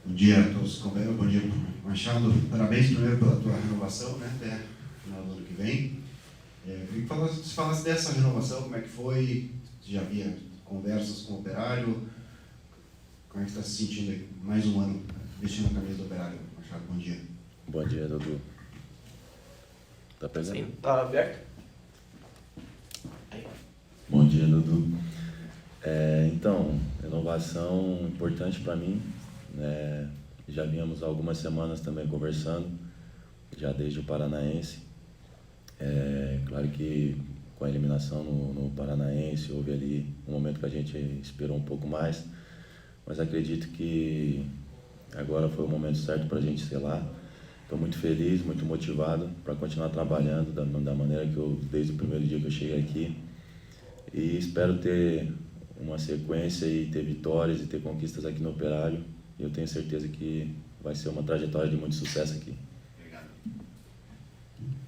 Bom dia a todos os companheiros, bom dia Machado, parabéns primeiro pela tua renovação, né, até o final do ano que vem. Eu queria que você falasse dessa renovação, como é que foi, se já havia conversas com o Operário, como é que está se sentindo aí, mais um ano vestindo a camisa do Operário, Machado, bom dia. Bom dia, Dudu. Tá pegando? Sim, tá aberto? Aí. Bom dia, Dudu. Então, renovação importante para mim, né? Já vínhamos algumas semanas também conversando, já desde o Paranaense. Claro que com a eliminação no Paranaense houve ali um momento que a gente esperou um pouco mais, mas acredito que agora foi o momento certo para a gente selar. Estou muito feliz, muito motivado para continuar trabalhando da maneira que eu, desde o primeiro dia que eu cheguei aqui, e espero ter uma sequência e ter vitórias e ter conquistas aqui no Operário. E eu tenho certeza que vai ser uma trajetória de muito sucesso aqui. Obrigado.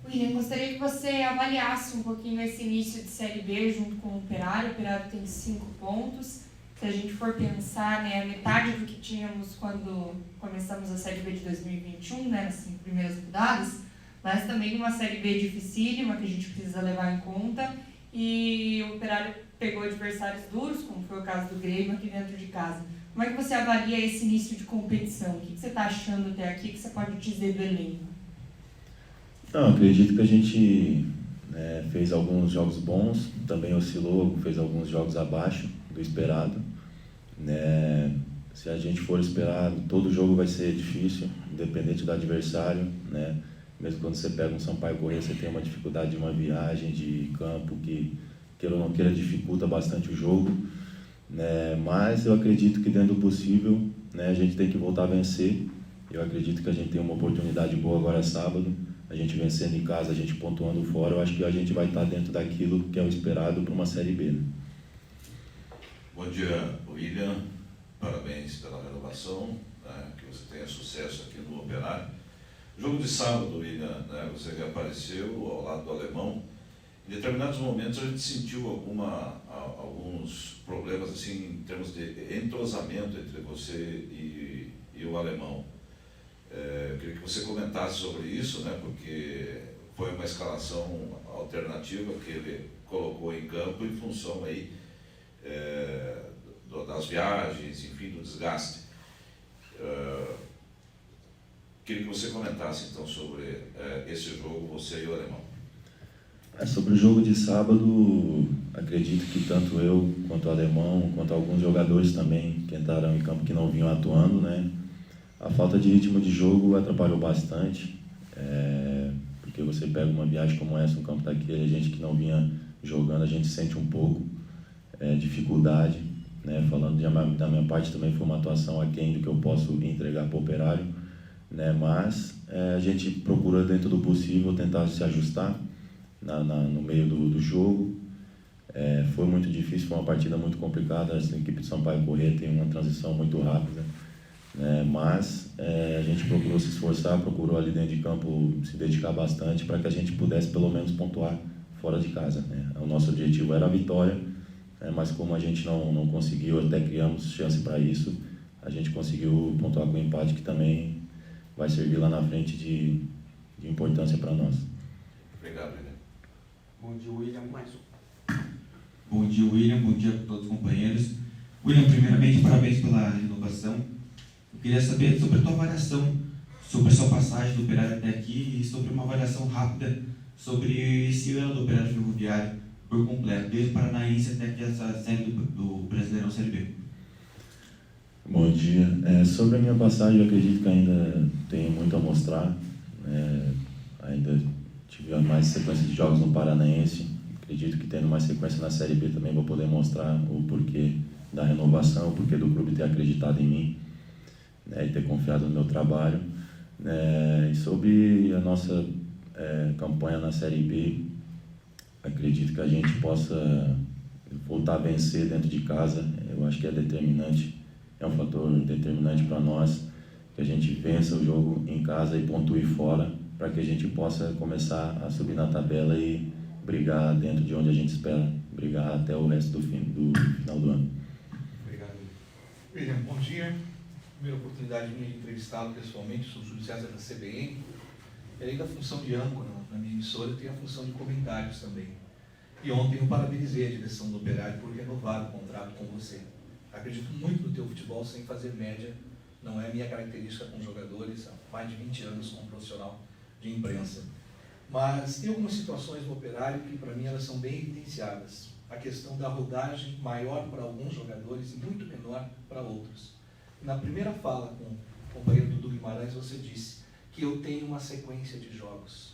William, gostaria que você avaliasse um pouquinho esse início de Série B junto com o Operário. O Operário tem 5 pontos. Se a gente for pensar, né, a metade do que tínhamos quando começamos a Série B de 2021, né, nas 5 primeiras rodadas, mas também uma Série B dificílima que a gente precisa levar em conta. E o Operário pegou adversários duros, como foi o caso do Grêmio, aqui dentro de casa. Como é que você avalia esse início de competição? O que você está achando até aqui? O que você pode dizer do elenco? Não, acredito que a gente fez alguns jogos bons, também oscilou, fez alguns jogos abaixo do esperado. Se a gente for esperado, todo jogo vai ser difícil, independente do adversário, né? Mesmo quando você pega um Sampaio Corrêa, você tem uma dificuldade de uma viagem de campo que, queira ou não queira, dificulta bastante o jogo. Mas eu acredito que dentro do possível, a gente tem que voltar a vencer. Eu acredito que a gente tem uma oportunidade boa agora sábado, a gente vencendo em casa, a gente pontuando fora. Eu acho que a gente vai estar dentro daquilo que é o esperado para uma Série B, né? Bom dia, William, parabéns pela renovação, né? Que você tenha sucesso aqui no Operário. Jogo de sábado, William, né? Você reapareceu ao lado do Alemão. Em determinados momentos a gente sentiu alguns problemas assim, em termos de entrosamento entre você e o Alemão. Eu queria que você comentasse sobre isso, né, porque foi uma escalação alternativa que ele colocou em campo em função aí, das viagens, enfim, do desgaste. Queria que você comentasse então sobre esse jogo, você e o Alemão. Sobre o jogo de sábado, acredito que tanto eu, quanto o Alemão, quanto alguns jogadores também que entraram em campo que não vinham atuando, né? A falta de ritmo de jogo atrapalhou bastante, porque você pega uma viagem como essa, um campo daquele, a gente que não vinha jogando, a gente sente um pouco dificuldade, né? Falando da minha parte, também foi uma atuação aquém do que eu posso entregar para o Operário, né? Mas a gente procura, dentro do possível, tentar se ajustar no meio do jogo. Foi muito difícil, foi uma partida muito complicada. A equipe de Sampaio Corrêa tem uma transição muito rápida, mas a gente procurou se esforçar, procurou ali dentro de campo se dedicar bastante para que a gente pudesse pelo menos pontuar fora de casa, né? O nosso objetivo era a vitória, mas como a gente não conseguiu, até criamos chance para isso, a gente conseguiu pontuar com o empate, que também vai servir lá na frente de importância para nós. Obrigado, William. Bom dia, William. Mais um. Bom dia, William. Bom dia a todos os companheiros. William, primeiramente, parabéns pela renovação. Eu queria saber sobre a tua avaliação sobre a sua passagem do Operário até aqui e sobre uma avaliação rápida sobre esse ano do Operário Ferroviário por completo, desde o Paranaense até aqui essa série do Brasileirão Série B. Bom dia. Sobre a minha passagem, eu acredito que ainda tenho muito a mostrar. Ainda tive mais sequência de jogos no Paranaense. Acredito que tendo mais sequência na Série B também vou poder mostrar o porquê da renovação, o porquê do clube ter acreditado em mim, e ter confiado no meu trabalho. E sobre a nossa campanha na Série B, acredito que a gente possa voltar a vencer dentro de casa. Eu acho que é determinante, é um fator determinante para nós, que a gente vença o jogo em casa e pontue fora, para que a gente possa começar a subir na tabela e brigar dentro de onde a gente espera brigar até o resto do final do ano. Obrigado. William, bom dia. primeira oportunidade minha de entrevistá-lo pessoalmente, sou o Júlio César da CBN, e além da função de âncora na minha emissora, eu tenho a função de comentários também. E ontem eu parabenizei a direção do Operário por renovar o contrato com você. Acredito muito no teu futebol sem fazer média, não é a minha característica com jogadores, há mais de 20 anos como profissional de imprensa. Mas tem algumas situações no Operário que para mim elas são bem evidenciadas. A questão da rodagem maior para alguns jogadores e muito menor para outros. Na primeira fala com o companheiro Dudu Guimarães, você disse que eu tenho uma sequência de jogos.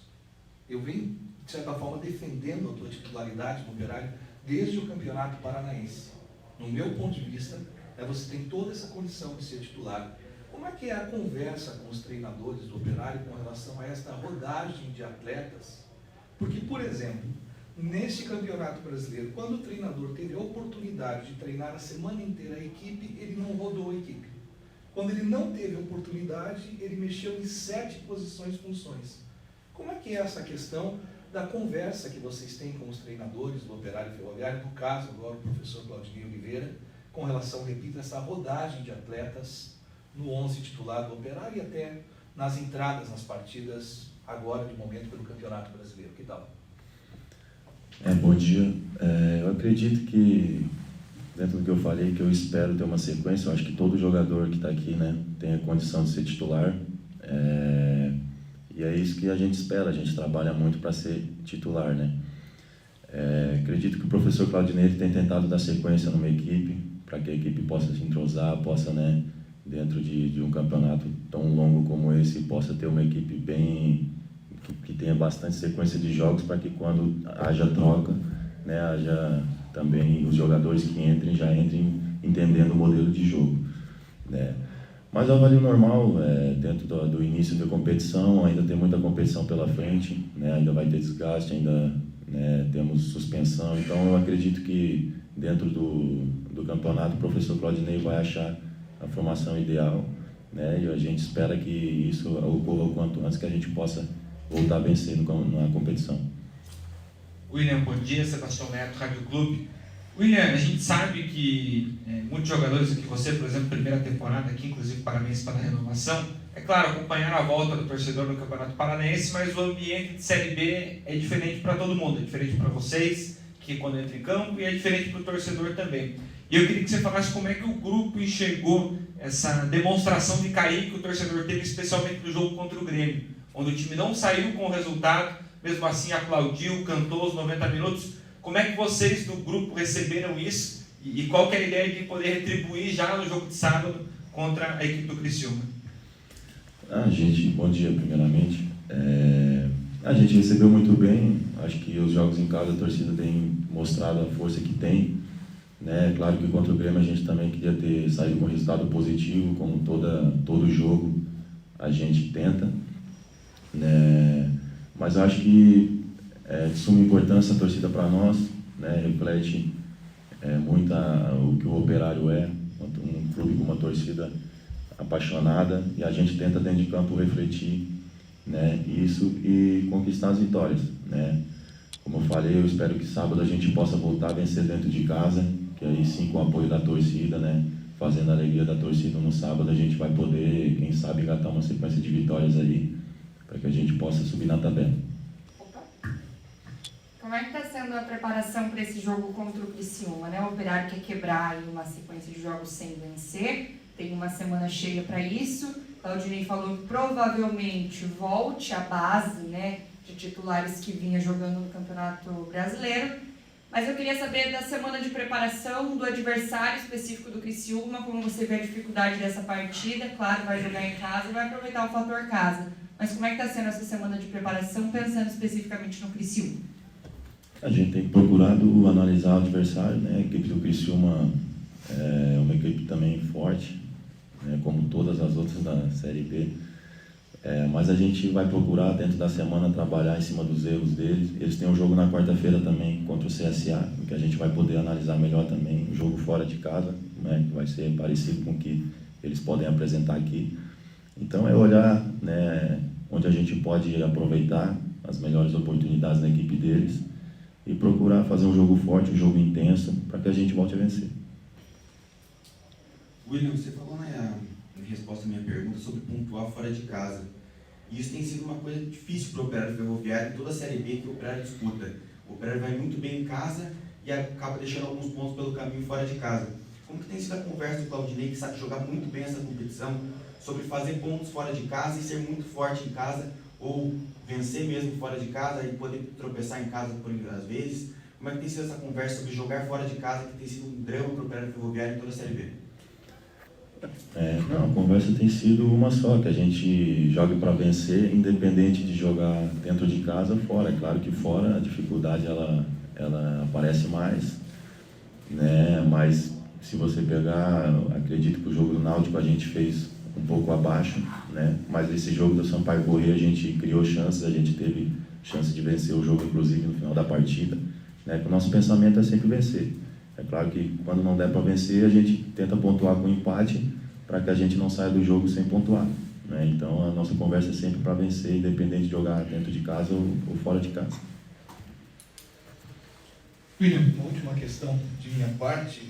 Eu venho, de certa forma, defendendo a tua titularidade no Operário desde o Campeonato Paranaense. No meu ponto de vista, você tem toda essa condição de ser titular. Como é que é a conversa com os treinadores do Operário com relação a esta rodagem de atletas? Porque, por exemplo, neste Campeonato Brasileiro, quando o treinador teve a oportunidade de treinar a semana inteira a equipe, ele não rodou a equipe. Quando ele não teve a oportunidade, ele mexeu em 7 posições e funções. Como é que é essa questão da conversa que vocês têm com os treinadores do Operário Ferroviário, no caso agora o professor Claudinei Oliveira, com relação, repito, a essa rodagem de atletas no 11 titular do Operário e até nas entradas nas partidas agora de momento pelo Campeonato Brasileiro? Que tal? Bom dia. Eu acredito que, dentro do que eu falei, que eu espero ter uma sequência, eu acho que todo jogador que está aqui, né, tem a condição de ser titular. E é isso que a gente espera, a gente trabalha muito para ser titular, né? Acredito que o professor Claudinei tem tentado dar sequência numa equipe, para que a equipe possa se entrosar, possa, né, dentro de um campeonato tão longo como esse, possa ter uma equipe bem, que tenha bastante sequência de jogos, para que quando haja troca, né, haja também os jogadores que entrem, já entrem entendendo o modelo de jogo, né? Mas eu avalio normal, dentro do início da competição, ainda tem muita competição pela frente, né, ainda vai ter desgaste, ainda, né, temos suspensão, então eu acredito que dentro do campeonato o professor Claudinei vai achar a formação ideal, né, e a gente espera que isso ocorra o quanto antes, que a gente possa voltar a vencer na competição. William, bom dia. Sebastião Neto, Rádio Clube. William, a gente sabe que muitos jogadores aqui, você, por exemplo, primeira temporada aqui, inclusive parabéns pela renovação, é claro, acompanhar a volta do torcedor no Campeonato Paranaense, mas o ambiente de Série B é diferente para todo mundo, é diferente para vocês, que quando entra em campo, e é diferente para o torcedor também. E eu queria que você falasse como é que o grupo enxergou essa demonstração de cair que o torcedor teve, especialmente no jogo contra o Grêmio, onde o time não saiu com o resultado, mesmo assim aplaudiu, cantou os 90 minutos. Como é que vocês do grupo receberam isso e qual que é a ideia de poder retribuir já no jogo de sábado contra a equipe do Criciúma? Bom dia primeiramente. A gente recebeu muito bem, acho que os jogos em casa a torcida tem mostrado a força que tem, né? Claro que contra o Grêmio a gente também queria ter saído com resultado positivo, como todo jogo a gente tenta, né? Mas eu acho que é de suma importância a torcida para nós, né? Reflete muito o que o Operário é, um clube com uma torcida apaixonada, e a gente tenta dentro de campo refletir, né, isso e conquistar as vitórias, né? Como eu falei, eu espero que sábado a gente possa voltar a vencer dentro de casa, que aí sim, com o apoio da torcida, né, fazendo a alegria da torcida no sábado, a gente vai poder, quem sabe, engatar uma sequência de vitórias aí, para que a gente possa subir na tabela. Como é que está sendo a preparação para esse jogo contra o Criciúma, né? O Operário quer quebrar aí uma sequência de jogos sem vencer, tem uma semana cheia para isso. Claudinei falou que provavelmente volte à base, né, de titulares que vinha jogando no Campeonato Brasileiro. Mas eu queria saber da semana de preparação, do adversário específico do Criciúma, como você vê a dificuldade dessa partida. Claro, vai jogar em casa e vai aproveitar o fator casa. Mas como é que está sendo essa semana de preparação, pensando especificamente no Criciúma? A gente tem procurado analisar o adversário, né? A equipe do Criciúma é uma equipe também forte, né, como todas as outras da Série B. Mas a gente vai procurar, dentro da semana, trabalhar em cima dos erros deles. Eles têm um jogo na quarta-feira também contra o CSA, que a gente vai poder analisar melhor também, um jogo fora de casa, né, que vai ser parecido com o que eles podem apresentar aqui. Então é olhar, né, onde a gente pode aproveitar as melhores oportunidades na equipe deles e procurar fazer um jogo forte, um jogo intenso, para que a gente volte a vencer. William, você falou em resposta à minha pergunta sobre pontuar fora de casa. E isso tem sido uma coisa difícil para o Operário Ferroviário em toda a Série B que o Operário disputa. O Operário vai muito bem em casa e acaba deixando alguns pontos pelo caminho fora de casa. Como que tem sido a conversa do Claudinei, que sabe jogar muito bem essa competição, sobre fazer pontos fora de casa e ser muito forte em casa, ou vencer mesmo fora de casa e poder tropeçar em casa por às vezes? Como é que tem sido essa conversa sobre jogar fora de casa, que tem sido um drama para o Operário Ferroviário em toda a Série B? Não, a conversa tem sido uma só, que a gente jogue para vencer, independente de jogar dentro de casa ou fora. É claro que fora a dificuldade ela aparece mais, né? Mas se você pegar, acredito que o jogo do Náutico a gente fez um pouco abaixo, né? Mas esse jogo do Sampaio Corrêa a gente criou chances, a gente teve chance de vencer o jogo, inclusive no final da partida, né? O nosso pensamento é sempre vencer. É claro que quando não der para vencer, a gente tenta pontuar com empate para que a gente não saia do jogo sem pontuar, né? Então a nossa conversa é sempre para vencer, independente de jogar dentro de casa ou fora de casa. William, uma última questão de minha parte.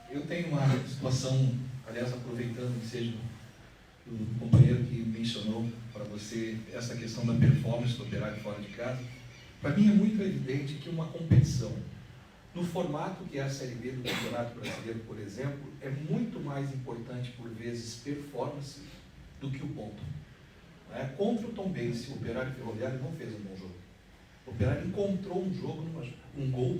Eu tenho uma situação, aliás, aproveitando que seja do companheiro que mencionou para você essa questão da performance do Operário fora de casa. Para mim é muito evidente que uma competição no formato que é a Série B do Campeonato Brasileiro, por exemplo, é muito mais importante, por vezes, performance do que o ponto. Contra o Tombense, o Operário Ferroviário não fez um bom jogo. O Operário encontrou um gol,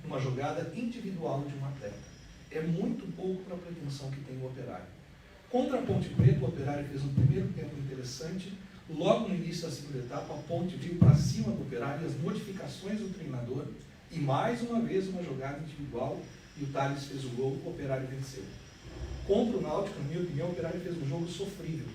numa jogada individual de um atleta. É muito pouco para a pretensão que tem o Operário. Contra a Ponte Preta, o Operário fez um primeiro tempo interessante. Logo no início da segunda etapa, a Ponte veio para cima do Operário e as modificações do treinador. E mais uma vez uma jogada individual e o Thales fez o gol, o Operário venceu. Contra o Náutico, na minha opinião, o Operário fez um jogo sofrível.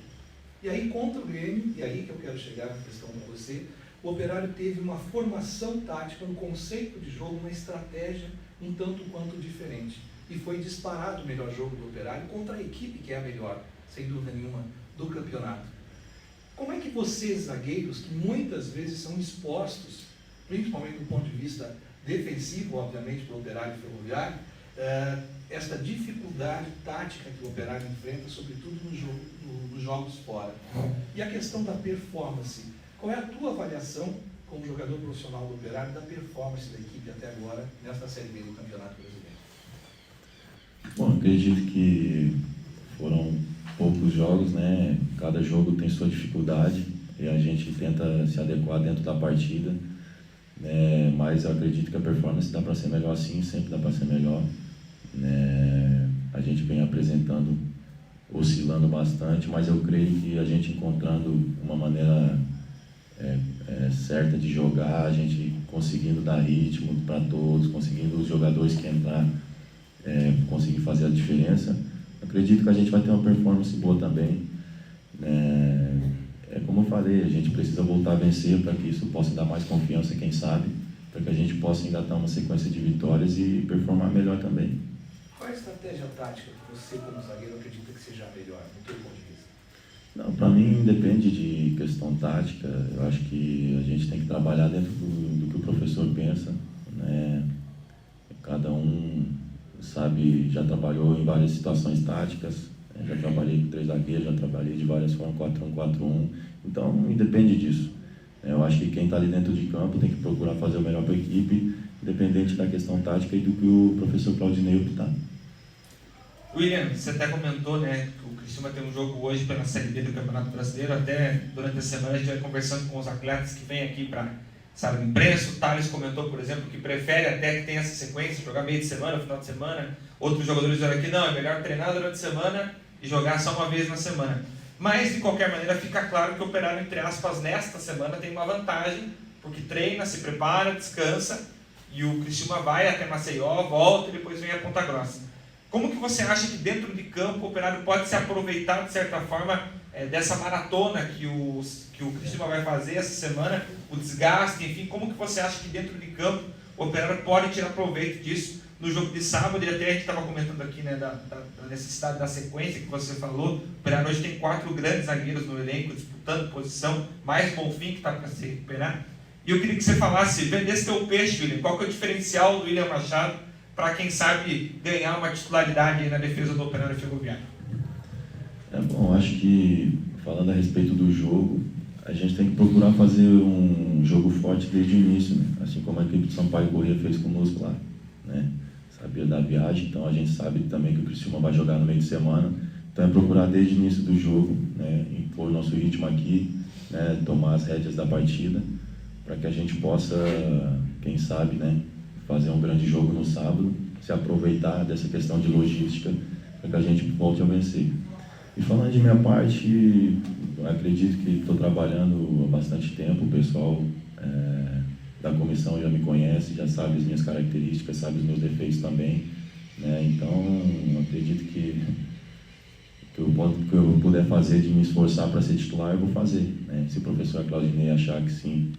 E aí contra o Grêmio, e aí que eu quero chegar na questão com você, o Operário teve uma formação tática, um conceito de jogo, uma estratégia um tanto quanto diferente. E foi disparado o melhor jogo do Operário contra a equipe que é a melhor, sem dúvida nenhuma, do campeonato. Como é que vocês, zagueiros, que muitas vezes são expostos, principalmente do ponto de vista defensivo, obviamente, para o Operário Ferroviário, esta dificuldade tática que o Operário enfrenta, sobretudo nos jogos fora? E a questão da performance, qual é a tua avaliação como jogador profissional do Operário da performance da equipe até agora nesta Série B do Campeonato Brasileiro? Bom, acredito que foram poucos jogos, né? Cada jogo tem sua dificuldade e a gente tenta se adequar dentro da partida, né? Mas eu acredito que a performance dá para ser melhor sim, sempre dá para ser melhor, né? A gente vem apresentando, oscilando bastante, mas eu creio que a gente encontrando uma maneira certa de jogar, a gente conseguindo dar ritmo para todos, conseguindo os jogadores que entrar conseguir fazer a diferença, acredito que a gente vai ter uma performance boa também, né? Como eu falei, a gente precisa voltar a vencer para que isso possa dar mais confiança, quem sabe, para que a gente possa engatar uma sequência de vitórias e performar melhor também. Qual é a estratégia tática que você, como zagueiro, acredita que seja a melhor, no teu ponto de vista? Não, para mim depende de questão tática. Eu acho que a gente tem que trabalhar dentro do que o professor pensa, né? Cada um sabe, já trabalhou em várias situações táticas, já trabalhei com 3 zagueiros, já trabalhei de várias formas, 4-1, 4-1, então independe disso. Eu acho que quem está ali dentro de campo tem que procurar fazer o melhor para a equipe, independente da questão tática e do que o professor Claudinei optar. William, você até comentou, né, que o Criciúma tem um jogo hoje pela Série B do Campeonato Brasileiro. Até durante a semana a gente vai conversando com os atletas que vêm aqui para sala de imprensa. O Thales comentou, por exemplo, que prefere até que tenha essa sequência, jogar meio de semana, final de semana. Outros jogadores disseram aqui, não, é melhor treinar durante a semana e jogar só uma vez na semana. Mas, de qualquer maneira, fica claro que o Operário, entre aspas, nesta semana tem uma vantagem, porque treina, se prepara, descansa, e o Criciúma vai até Maceió, volta e depois vem a Ponta Grossa. Como que você acha que dentro de campo o Operário pode se aproveitar, de certa forma, dessa maratona que o Criciúma vai fazer essa semana, o desgaste, enfim, como que você acha que dentro de campo o Operário pode tirar proveito disso no jogo de sábado? E até a gente estava comentando aqui, né, da necessidade da sequência que você falou. O Operário hoje tem 4 grandes zagueiros no elenco disputando posição, mais Bonfim que está para se recuperar. E eu queria que você falasse, vendesse teu peixe, William, qual que é o diferencial do William Machado para, quem sabe, ganhar uma titularidade aí na defesa do Operário Ferroviário? Bom, acho que, falando a respeito do jogo, a gente tem que procurar fazer um jogo forte desde o início, né? Assim como a equipe de Sampaio Corrêa fez conosco lá, né? Sabia da viagem, então a gente sabe também que o Criciúma vai jogar no meio de semana, então é procurar desde o início do jogo, né, impor o nosso ritmo aqui, né, tomar as rédeas da partida, para que a gente possa, quem sabe, né, fazer um grande jogo no sábado, se aproveitar dessa questão de logística, para que a gente volte a vencer. E falando de minha parte, acredito que estou trabalhando há bastante tempo, o pessoal da comissão já me conhece, já sabe as minhas características, sabe os meus defeitos também, né? Então, acredito que eu puder fazer de me esforçar para ser titular, eu vou fazer, né? Se o professor Claudinei achar que sim,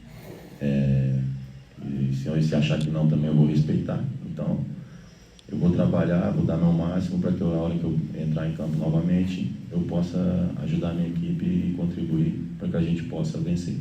e se achar que não também, eu vou respeitar. Então, eu vou trabalhar, vou dar meu máximo para que na hora que eu entrar em campo novamente, eu possa ajudar a minha equipe e contribuir para que a gente possa vencer.